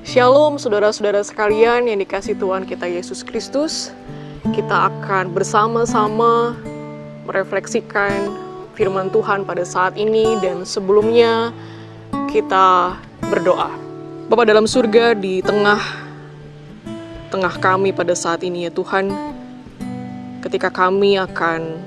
Shalom saudara-saudara sekalian yang dikasihi Tuhan kita Yesus Kristus. Kita akan bersama-sama merefleksikan firman Tuhan pada saat ini, dan sebelumnya kita berdoa. Bapa dalam surga, di tengah kami pada saat ini ya Tuhan, ketika kami akan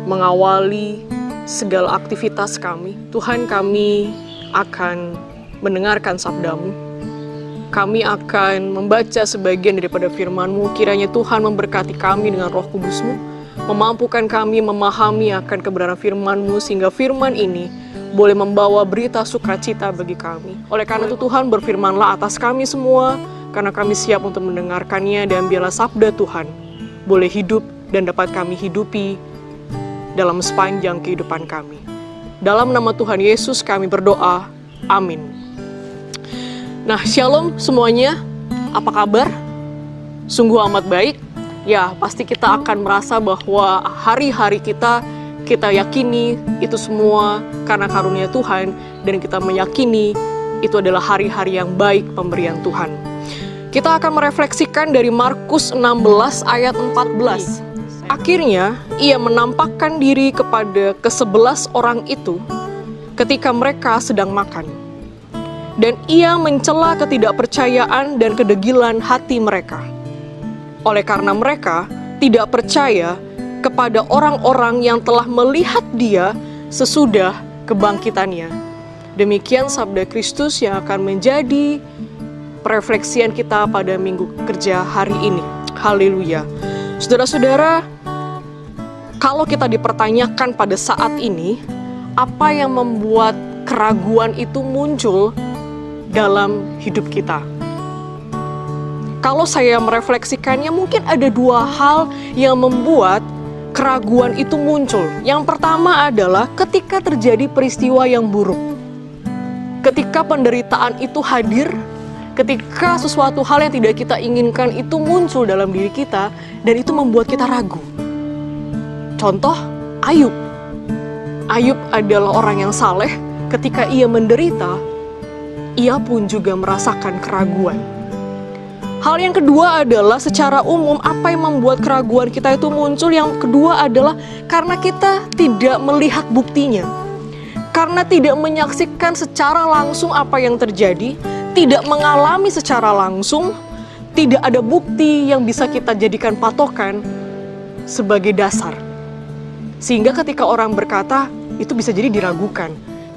mengawali segala aktivitas kami, Tuhan, kami akan mendengarkan sabda-Mu. Kami akan membaca sebagian daripada firman-Mu. Kiranya Tuhan memberkati kami dengan Roh Kudus-Mu, memampukan kami memahami akan kebenaran firman-Mu, sehingga firman ini boleh membawa berita sukacita bagi kami. Oleh karena itu Tuhan, berfirmanlah atas kami semua, karena kami siap untuk mendengarkannya, dan biarlah sabda Tuhan boleh hidup dan dapat kami hidupi dalam sepanjang kehidupan kami. Dalam nama Tuhan Yesus kami berdoa, amin. Nah, shalom semuanya, apa kabar? Sungguh amat baik. Ya, pasti kita akan merasa bahwa hari-hari kita yakini itu semua karena karunia Tuhan, dan kita meyakini itu adalah hari-hari yang baik pemberian Tuhan. Kita akan merefleksikan dari Markus 16 ayat 14. Akhirnya, ia menampakkan diri kepada ke-11 orang itu ketika mereka sedang makan. Dan ia mencela ketidakpercayaan dan kedegilan hati mereka. Oleh karena mereka tidak percaya kepada orang-orang yang telah melihat dia sesudah kebangkitannya. Demikian sabda Kristus yang akan menjadi refleksian kita pada minggu kerja hari ini. Haleluya. Saudara-saudara, kalau kita dipertanyakan pada saat ini, apa yang membuat keraguan itu muncul dalam hidup kita? Kalau saya merefleksikannya, mungkin ada dua hal yang membuat keraguan itu muncul. Yang pertama adalah ketika terjadi peristiwa yang buruk. Ketika penderitaan itu hadir, ketika sesuatu hal yang tidak kita inginkan itu muncul dalam diri kita, dan itu membuat kita ragu. Contoh, Ayub. Ayub adalah orang yang saleh. Ketika ia menderita, ia pun juga merasakan keraguan. Hal yang kedua adalah secara umum apa yang membuat keraguan kita itu muncul. Yang kedua adalah karena kita tidak melihat buktinya. Karena tidak menyaksikan secara langsung apa yang terjadi, tidak mengalami secara langsung, tidak ada bukti yang bisa kita jadikan patokan sebagai dasar. Sehingga ketika orang berkata, itu bisa jadi diragukan.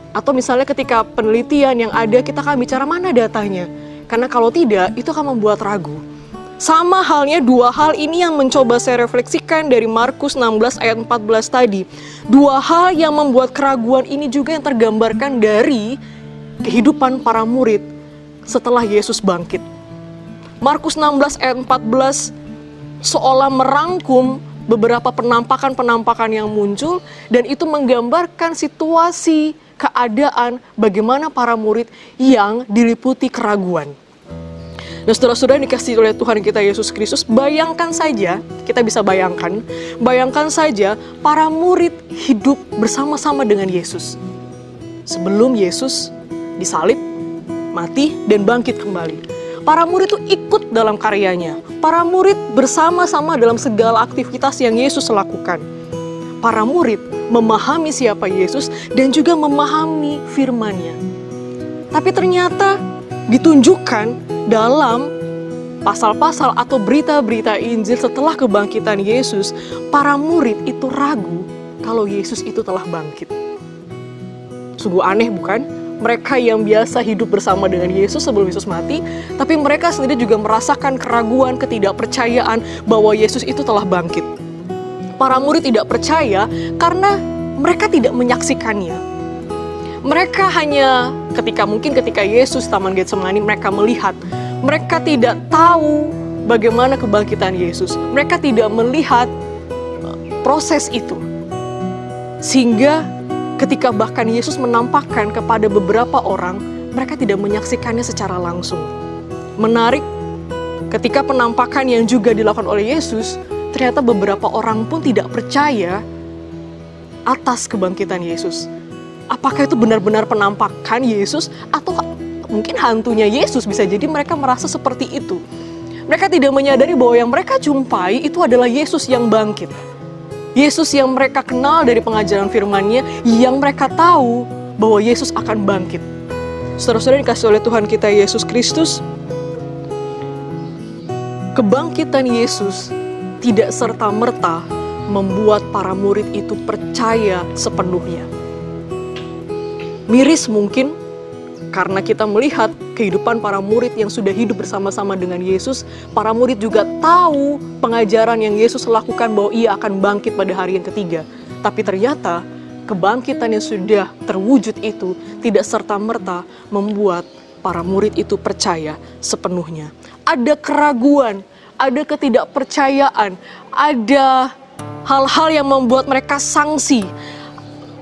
Atau misalnya ketika penelitian yang ada, kita akan bicara mana datanya. Karena kalau tidak, itu akan membuat ragu. Sama halnya dua hal ini yang mencoba saya refleksikan dari Markus 16 ayat 14 tadi. Dua hal yang membuat keraguan ini juga yang tergambarkan dari kehidupan para murid setelah Yesus bangkit. Markus 16 ayat 14 seolah merangkum beberapa penampakan-penampakan yang muncul, dan itu menggambarkan situasi, keadaan, bagaimana para murid yang diliputi keraguan. Nah, saudara-saudara yang dikasihi oleh Tuhan kita Yesus Kristus, bayangkan saja, kita bisa bayangkan saja para murid hidup bersama-sama dengan Yesus. Sebelum Yesus disalib, mati, dan bangkit kembali. Para murid itu ikut dalam karyanya. Para murid bersama-sama dalam segala aktivitas yang Yesus lakukan. Para murid memahami siapa Yesus dan juga memahami firman-Nya. Tapi ternyata ditunjukkan dalam pasal-pasal atau berita-berita Injil setelah kebangkitan Yesus, para murid itu ragu kalau Yesus itu telah bangkit. Sungguh aneh, bukan? Mereka yang biasa hidup bersama dengan Yesus sebelum Yesus mati, tapi mereka sendiri juga merasakan keraguan, ketidakpercayaan bahwa Yesus itu telah bangkit. Para murid tidak percaya karena mereka tidak menyaksikannya. Mereka hanya ketika Yesus Taman Getsemani, mereka melihat. Mereka tidak tahu bagaimana kebangkitan Yesus. Mereka tidak melihat proses itu. Sehingga ketika bahkan Yesus menampakkan kepada beberapa orang, mereka tidak menyaksikannya secara langsung. Menarik, ketika penampakan yang juga dilakukan oleh Yesus, ternyata beberapa orang pun tidak percaya atas kebangkitan Yesus. Apakah itu benar-benar penampakan Yesus, atau mungkin hantunya Yesus, bisa jadi mereka merasa seperti itu. Mereka tidak menyadari bahwa yang mereka jumpai itu adalah Yesus yang bangkit. Yesus yang mereka kenal dari pengajaran firman-Nya, yang mereka tahu bahwa Yesus akan bangkit. Saudara-saudara dikasih oleh Tuhan kita Yesus Kristus, kebangkitan Yesus tidak serta-merta membuat para murid itu percaya sepenuhnya. Miris mungkin, karena kita melihat kehidupan para murid yang sudah hidup bersama-sama dengan Yesus, para murid juga tahu pengajaran yang Yesus lakukan bahwa ia akan bangkit pada hari yang ketiga. Tapi ternyata kebangkitan yang sudah terwujud itu tidak serta-merta membuat para murid itu percaya sepenuhnya. Ada keraguan, ada ketidakpercayaan, ada hal-hal yang membuat mereka sangsi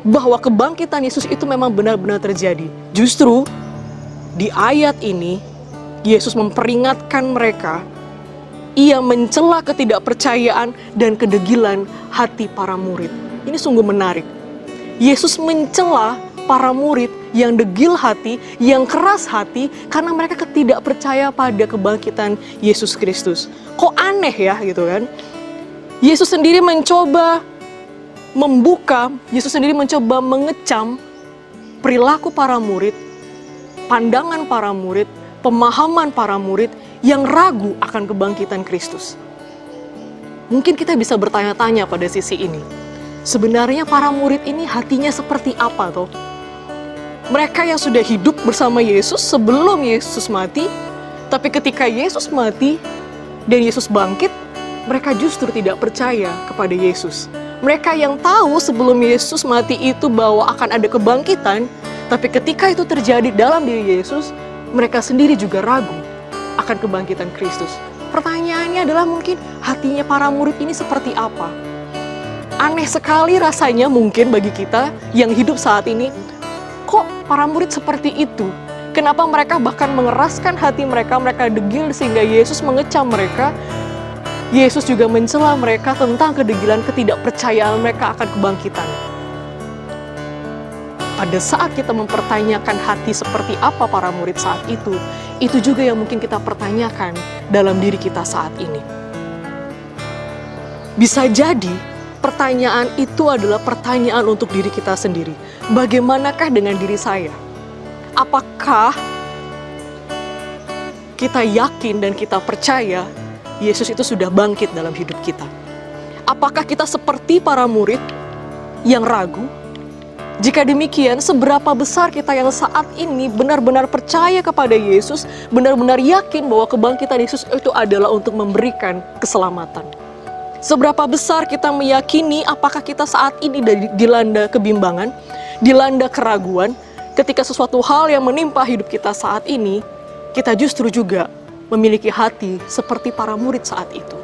bahwa kebangkitan Yesus itu memang benar-benar terjadi. Justru di ayat ini, Yesus memperingatkan mereka, ia mencela ketidakpercayaan dan kedegilan hati para murid. Ini sungguh menarik. Yesus mencela para murid yang degil hati, yang keras hati, karena mereka tidak percaya pada kebangkitan Yesus Kristus. Kok aneh ya gitu kan? Yesus sendiri mencoba membuka, Yesus sendiri mencoba mengecam perilaku para murid, pandangan para murid, pemahaman para murid yang ragu akan kebangkitan Kristus. Mungkin kita bisa bertanya-tanya pada sisi ini. Sebenarnya para murid ini hatinya seperti apa toh? Mereka yang sudah hidup bersama Yesus sebelum Yesus mati, tapi ketika Yesus mati dan Yesus bangkit, mereka justru tidak percaya kepada Yesus. Mereka yang tahu sebelum Yesus mati itu bahwa akan ada kebangkitan, tapi ketika itu terjadi dalam diri Yesus, mereka sendiri juga ragu akan kebangkitan Kristus. Pertanyaannya adalah mungkin hatinya para murid ini seperti apa? Aneh sekali rasanya mungkin bagi kita yang hidup saat ini. Kok para murid seperti itu? Kenapa mereka bahkan mengeraskan hati mereka, mereka degil sehingga Yesus mengecam mereka. Yesus juga mencela mereka tentang kedegilan ketidakpercayaan mereka akan kebangkitan. Pada saat kita mempertanyakan hati seperti apa para murid saat itu juga yang mungkin kita pertanyakan dalam diri kita saat ini. Bisa jadi pertanyaan itu adalah pertanyaan untuk diri kita sendiri. Bagaimanakah dengan diri saya? Apakah kita yakin dan kita percaya Yesus itu sudah bangkit dalam hidup kita? Apakah kita seperti para murid yang ragu? Jika demikian, seberapa besar kita yang saat ini benar-benar percaya kepada Yesus, benar-benar yakin bahwa kebangkitan Yesus itu adalah untuk memberikan keselamatan? Seberapa besar kita meyakini apakah kita saat ini dilanda kebimbangan, dilanda keraguan, ketika sesuatu hal yang menimpa hidup kita saat ini, kita justru juga memiliki hati seperti para murid saat itu.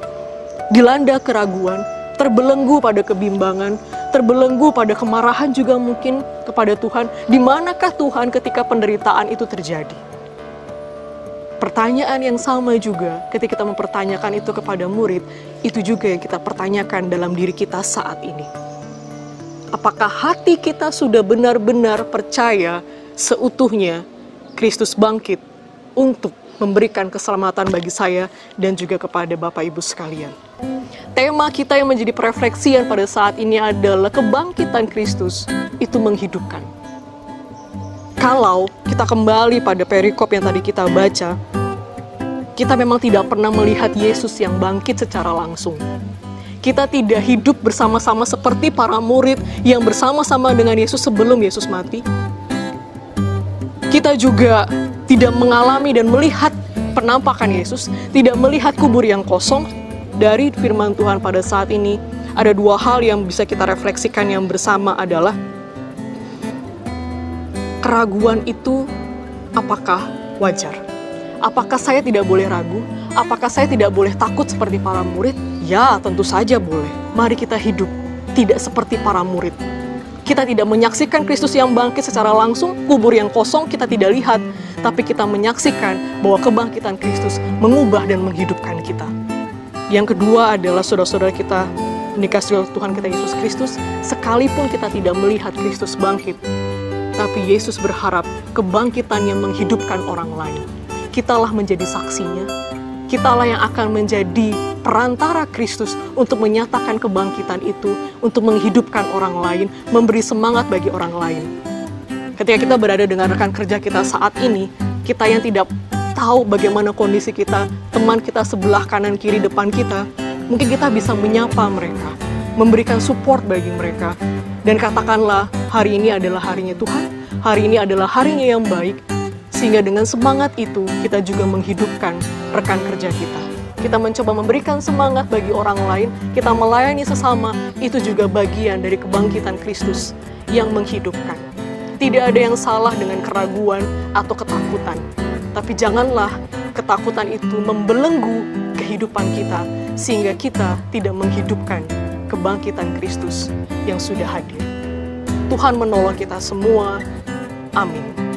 Dilanda keraguan, terbelenggu pada kebimbangan, terbelenggu pada kemarahan juga mungkin kepada Tuhan. Di manakah Tuhan ketika penderitaan itu terjadi? Pertanyaan yang sama juga ketika kita mempertanyakan itu kepada murid, itu juga yang kita pertanyakan dalam diri kita saat ini. Apakah hati kita sudah benar-benar percaya seutuhnya Kristus bangkit untuk memberikan keselamatan bagi saya dan juga kepada Bapak Ibu sekalian? Tema kita yang menjadi perefleksian pada saat ini adalah kebangkitan Kristus itu menghidupkan. Kalau kita kembali pada perikop yang tadi kita baca, kita memang tidak pernah melihat Yesus yang bangkit secara langsung. Kita tidak hidup bersama-sama seperti para murid yang bersama-sama dengan Yesus sebelum Yesus mati. Kita juga tidak mengalami dan melihat penampakan Yesus, tidak melihat kubur yang kosong. Dari firman Tuhan pada saat ini, ada dua hal yang bisa kita refleksikan yang bersama adalah keraguan itu apakah wajar? Apakah saya tidak boleh ragu? Apakah saya tidak boleh takut seperti para murid? Ya, tentu saja boleh. Mari kita hidup tidak seperti para murid. Kita tidak menyaksikan Kristus yang bangkit secara langsung, kubur yang kosong kita tidak lihat, tapi kita menyaksikan bahwa kebangkitan Kristus mengubah dan menghidupkan kita. Yang kedua adalah saudara-saudara kita dikasihi oleh Tuhan kita Yesus Kristus, sekalipun kita tidak melihat Kristus bangkit, tapi Tetapi Yesus berharap kebangkitan yang menghidupkan orang lain. Kitalah menjadi saksinya. Kitalah yang akan menjadi perantara Kristus untuk menyatakan kebangkitan itu, untuk menghidupkan orang lain, memberi semangat bagi orang lain. Ketika kita berada dengan rekan kerja kita saat ini, kita yang tidak tahu bagaimana kondisi kita, teman kita sebelah kanan kiri depan kita, mungkin kita bisa menyapa mereka, memberikan support bagi mereka. Dan katakanlah, hari ini adalah harinya Tuhan, hari ini adalah harinya yang baik, sehingga dengan semangat itu kita juga menghidupkan rekan kerja kita. Kita mencoba memberikan semangat bagi orang lain, kita melayani sesama, itu juga bagian dari kebangkitan Kristus yang menghidupkan. Tidak ada yang salah dengan keraguan atau ketakutan, tapi janganlah ketakutan itu membelenggu kehidupan kita, sehingga kita tidak menghidupkan kebangkitan Kristus yang sudah hadir. Tuhan menolong kita semua. Amin.